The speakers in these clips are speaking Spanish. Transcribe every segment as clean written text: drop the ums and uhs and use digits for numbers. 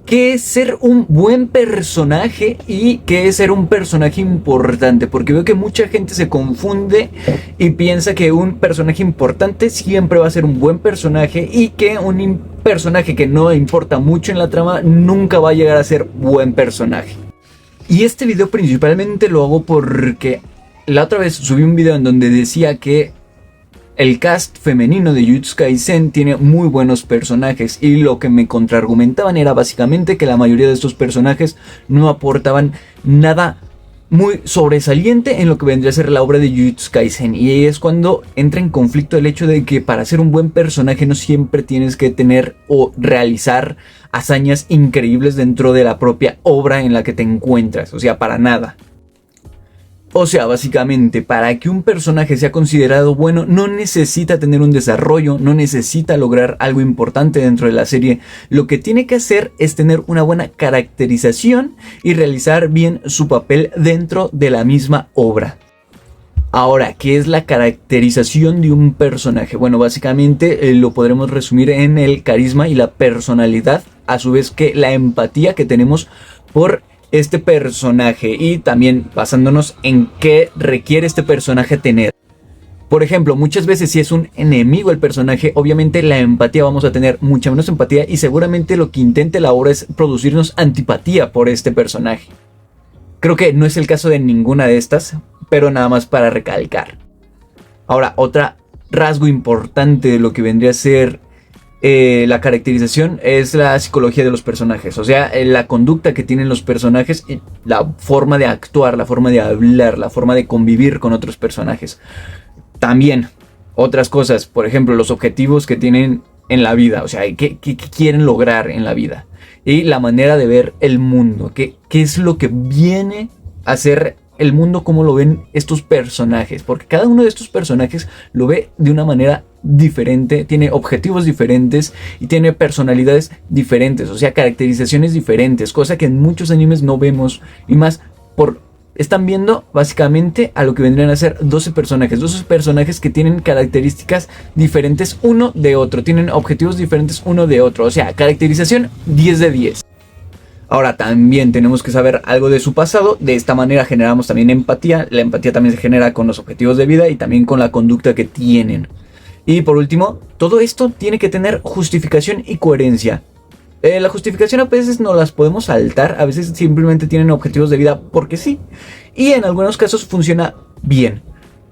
qué es ser un buen personaje y qué es ser un personaje importante, porque veo que mucha gente se confunde y piensa que un personaje importante siempre va a ser un buen personaje y que un personaje que no importa mucho en la trama nunca va a llegar a ser buen personaje. Y este video principalmente lo hago porque la otra vez subí un video en donde decía que el cast femenino de Jujutsu Kaisen tiene muy buenos personajes y lo que me contraargumentaban era básicamente que la mayoría de estos personajes no aportaban nada muy sobresaliente en lo que vendría a ser la obra de Jujutsu Kaisen, y ahí es cuando entra en conflicto el hecho de que para ser un buen personaje no siempre tienes que tener o realizar hazañas increíbles dentro de la propia obra en la que te encuentras, o sea, para nada. O sea, básicamente, para que un personaje sea considerado bueno, no necesita tener un desarrollo, no necesita lograr algo importante dentro de la serie. Lo que tiene que hacer es tener una buena caracterización y realizar bien su papel dentro de la misma obra. Ahora, ¿qué es la caracterización de un personaje? Bueno, básicamente lo podremos resumir en el carisma y la personalidad, a su vez que la empatía que tenemos por este personaje y también basándonos en qué requiere este personaje tener. Por ejemplo, muchas veces si es un enemigo el personaje, obviamente la empatía vamos a tener mucha menos empatía y seguramente lo que intente la obra es producirnos antipatía por este personaje. Creo que no es el caso de ninguna de estas, pero nada más para recalcar. Ahora, otro rasgo importante de lo que vendría a ser la caracterización es la psicología de los personajes, o sea, la conducta que tienen los personajes, la forma de actuar, la forma de hablar, la forma de convivir con otros personajes. También otras cosas, por ejemplo, los objetivos que tienen en la vida, o sea, qué quieren lograr en la vida y la manera de ver el mundo, qué es lo que viene a ser el mundo, cómo lo ven estos personajes, porque cada uno de estos personajes lo ve de una manera diferente, tiene objetivos diferentes y tiene personalidades diferentes, o sea, caracterizaciones diferentes, cosa que en muchos animes no vemos, y más están viendo básicamente a lo que vendrían a ser 12 personajes que tienen características diferentes uno de otro, tienen objetivos diferentes uno de otro, o sea, caracterización 10 de 10. Ahora también tenemos que saber algo de su pasado, de esta manera generamos también empatía, la empatía también se genera con los objetivos de vida y también con la conducta que tienen. Y por último, todo esto tiene que tener justificación y coherencia. La justificación a veces no las podemos saltar, a veces simplemente tienen objetivos de vida porque sí, y en algunos casos funciona bien.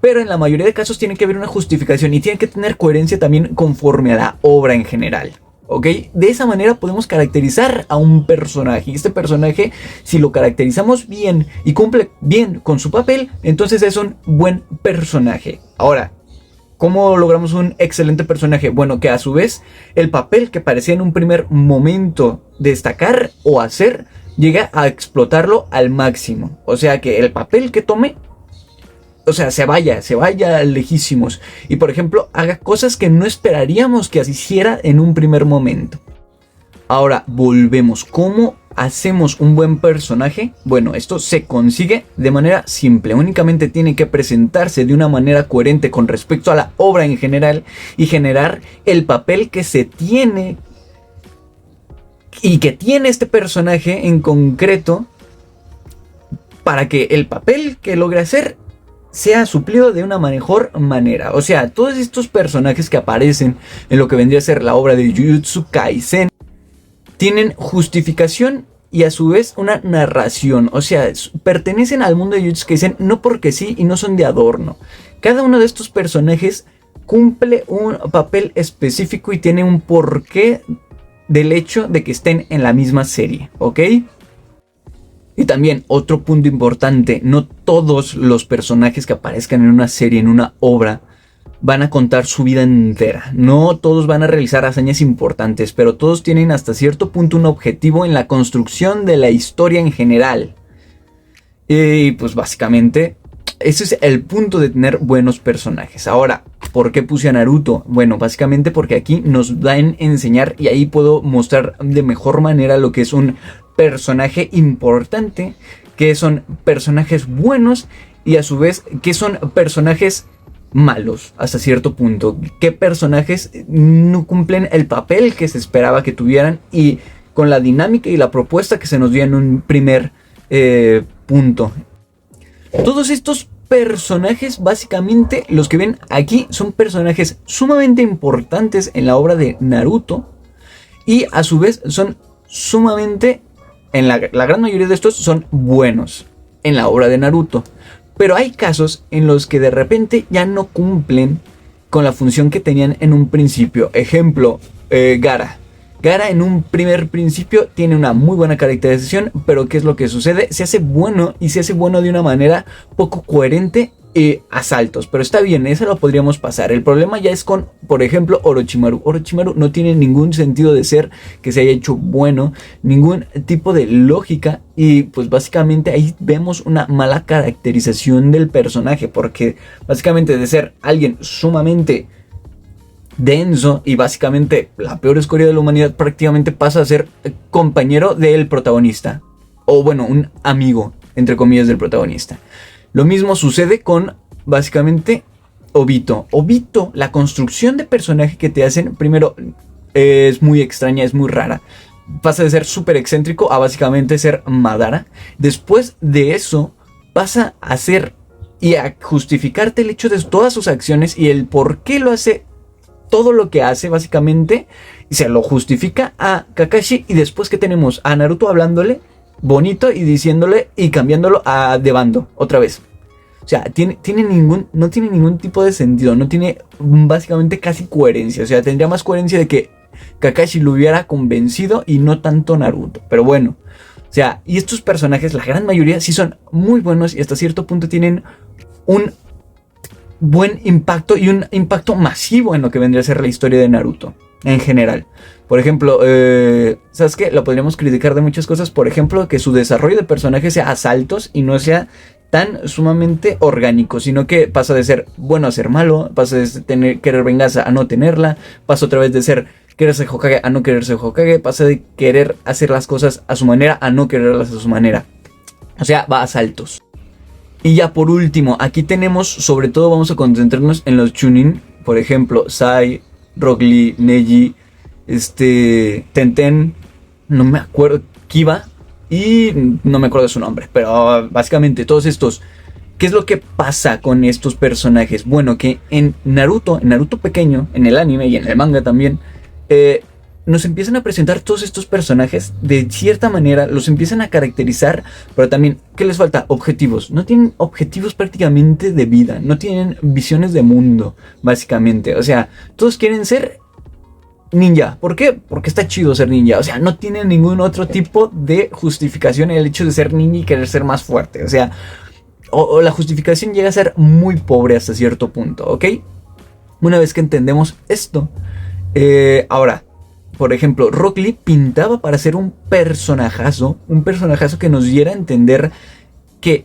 Pero en la mayoría de casos tiene que haber una justificación y tiene que tener coherencia también conforme a la obra en general. ¿Ok? De esa manera podemos caracterizar a un personaje. Y este personaje, si lo caracterizamos bien y cumple bien con su papel, entonces es un buen personaje. Ahora, ¿cómo logramos un excelente personaje? Bueno, que a su vez el papel que parecía en un primer momento destacar o hacer, llega a explotarlo al máximo. O sea, que el papel que tome, o sea, se vaya lejísimos. Y por ejemplo, haga cosas que no esperaríamos que así hiciera en un primer momento. Ahora, volvemos. ¿Cómo hacemos un buen personaje? Bueno, esto se consigue de manera simple. Únicamente tiene que presentarse de una manera coherente con respecto a la obra en general y generar el papel que se tiene y que tiene este personaje en concreto para que el papel que logre hacer sea suplido de una mejor manera. O sea, todos estos personajes que aparecen en lo que vendría a ser la obra de Jujutsu Kaisen tienen justificación y a su vez una narración. O sea, pertenecen al mundo de Jujutsu Kaisen no porque sí y no son de adorno. Cada uno de estos personajes cumple un papel específico y tiene un porqué del hecho de que estén en la misma serie, ¿ok? Y también otro punto importante, no todos los personajes que aparezcan en una serie, en una obra, van a contar su vida entera. No todos van a realizar hazañas importantes, pero todos tienen hasta cierto punto un objetivo en la construcción de la historia en general. Y pues básicamente ese es el punto de tener buenos personajes. Ahora, ¿por qué puse a Naruto? Bueno, básicamente porque aquí nos dan a enseñar y ahí puedo mostrar de mejor manera lo que es un personaje importante, que son personajes buenos y a su vez que son personajes malos hasta cierto punto, que personajes no cumplen el papel que se esperaba que tuvieran y con la dinámica y la propuesta que se nos dio en un primer punto. Todos estos personajes, básicamente los que ven aquí, son personajes sumamente importantes en la obra de Naruto, y a su vez son sumamente, la gran mayoría de estos son buenos en la obra de Naruto. Pero hay casos en los que de repente ya no cumplen con la función que tenían en un principio. Ejemplo, Gaara. Gaara en un primer principio tiene una muy buena caracterización, pero ¿qué es lo que sucede? Se hace bueno, y se hace bueno de una manera poco coherente a saltos, pero está bien, eso lo podríamos pasar. El problema ya es con, por ejemplo, Orochimaru. Orochimaru no tiene ningún sentido de ser que se haya hecho bueno, ningún tipo de lógica, y pues básicamente ahí vemos una mala caracterización del personaje, porque básicamente de ser alguien sumamente denso y básicamente la peor escoria de la humanidad, prácticamente pasa a ser compañero del protagonista, o bueno, un amigo entre comillas del protagonista. Lo mismo sucede con básicamente Obito. Obito, la construcción de personaje que te hacen, primero es muy extraña, es muy rara. Pasa de ser súper excéntrico a básicamente ser Madara. Después de eso pasa a ser y a justificarte el hecho de todas sus acciones y el por qué lo hace, todo lo que hace básicamente, y se lo justifica a Kakashi. Y después que tenemos a Naruto hablándole bonito y diciéndole y cambiándolo a de bando otra vez. O sea, no tiene ningún tipo de sentido, no tiene básicamente casi coherencia. O sea, tendría más coherencia de que Kakashi lo hubiera convencido y no tanto Naruto. Pero bueno, o sea, y estos personajes, la gran mayoría sí son muy buenos y hasta cierto punto tienen un buen impacto y un impacto masivo en lo que vendría a ser la historia de Naruto en general. Por ejemplo, ¿sabes qué? Lo podríamos criticar de muchas cosas. Por ejemplo, que su desarrollo de personaje sea a saltos y no sea tan sumamente orgánico, sino que pasa de ser bueno a ser malo, pasa de querer venganza a no tenerla, pasa otra vez de ser querer ser Hokage a no querer ser Hokage, pasa de querer hacer las cosas a su manera a no quererlas a su manera. O sea, va a saltos. Y ya por último, aquí tenemos, sobre todo vamos a concentrarnos en los Chunin. Por ejemplo, Sai, Rock Lee, Neji, Tenten, no me acuerdo, Kiba, y no me acuerdo de su nombre. Pero básicamente todos estos, ¿qué es lo que pasa con estos personajes? Bueno, que en Naruto pequeño, en el anime y en el manga también, nos empiezan a presentar todos estos personajes de cierta manera, los empiezan a caracterizar, pero también, ¿qué les falta? Objetivos. No tienen objetivos prácticamente de vida, no tienen visiones de mundo, básicamente. O sea, todos quieren ser ninja. ¿Por qué? Porque está chido ser ninja. O sea, no tienen ningún otro tipo de justificación el hecho de ser ninja y querer ser más fuerte. O sea, o la justificación llega a ser muy pobre hasta cierto punto, ¿ok? Una vez que entendemos esto, ahora, por ejemplo, Rock Lee pintaba para ser un personajazo que nos diera a entender que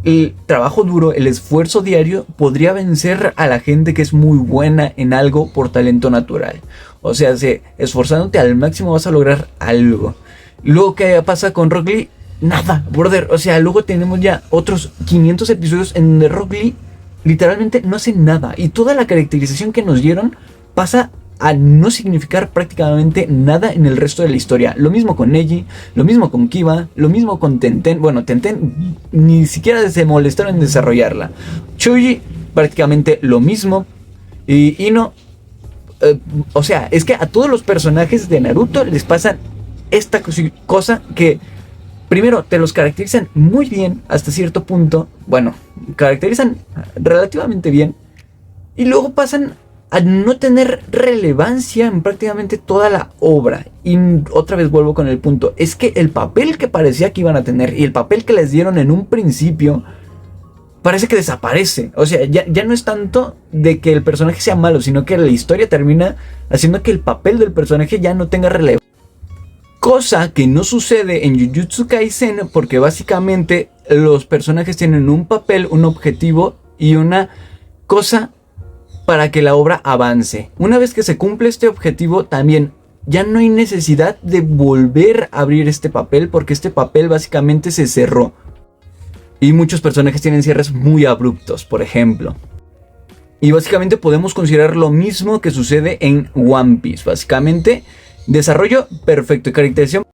el trabajo duro, el esfuerzo diario podría vencer a la gente que es muy buena en algo por talento natural. O sea, esforzándote al máximo vas a lograr algo. Luego, ¿qué pasa con Rock Lee? Nada, brother. O sea, luego tenemos ya otros 500 episodios en donde Rock Lee literalmente no hace nada. Y toda la caracterización que nos dieron pasa a no significar prácticamente nada en el resto de la historia. Lo mismo con Neji, lo mismo con Kiba, lo mismo con Tenten. Bueno, Tenten ni siquiera se molestaron en desarrollarla. Choji, prácticamente lo mismo. Y Ino, o sea, es que a todos los personajes de Naruto les pasa esta cosa que primero te los caracterizan muy bien hasta cierto punto. Bueno, caracterizan relativamente bien. Y luego pasan a no tener relevancia en prácticamente toda la obra. Y otra vez vuelvo con el punto. Es que el papel que parecía que iban a tener y el papel que les dieron en un principio parece que desaparece. O sea, ya no es tanto de que el personaje sea malo, sino que la historia termina haciendo que el papel del personaje ya no tenga relevancia. Cosa que no sucede en Jujutsu Kaisen, porque básicamente los personajes tienen un papel, un objetivo y una cosa para que la obra avance. Una vez que se cumple este objetivo, también ya no hay necesidad de volver a abrir este papel, porque este papel básicamente se cerró. Y muchos personajes tienen cierres muy abruptos, por ejemplo. Y básicamente podemos considerar lo mismo que sucede en One Piece. Básicamente Desarrollo, perfecto. Y caracterización,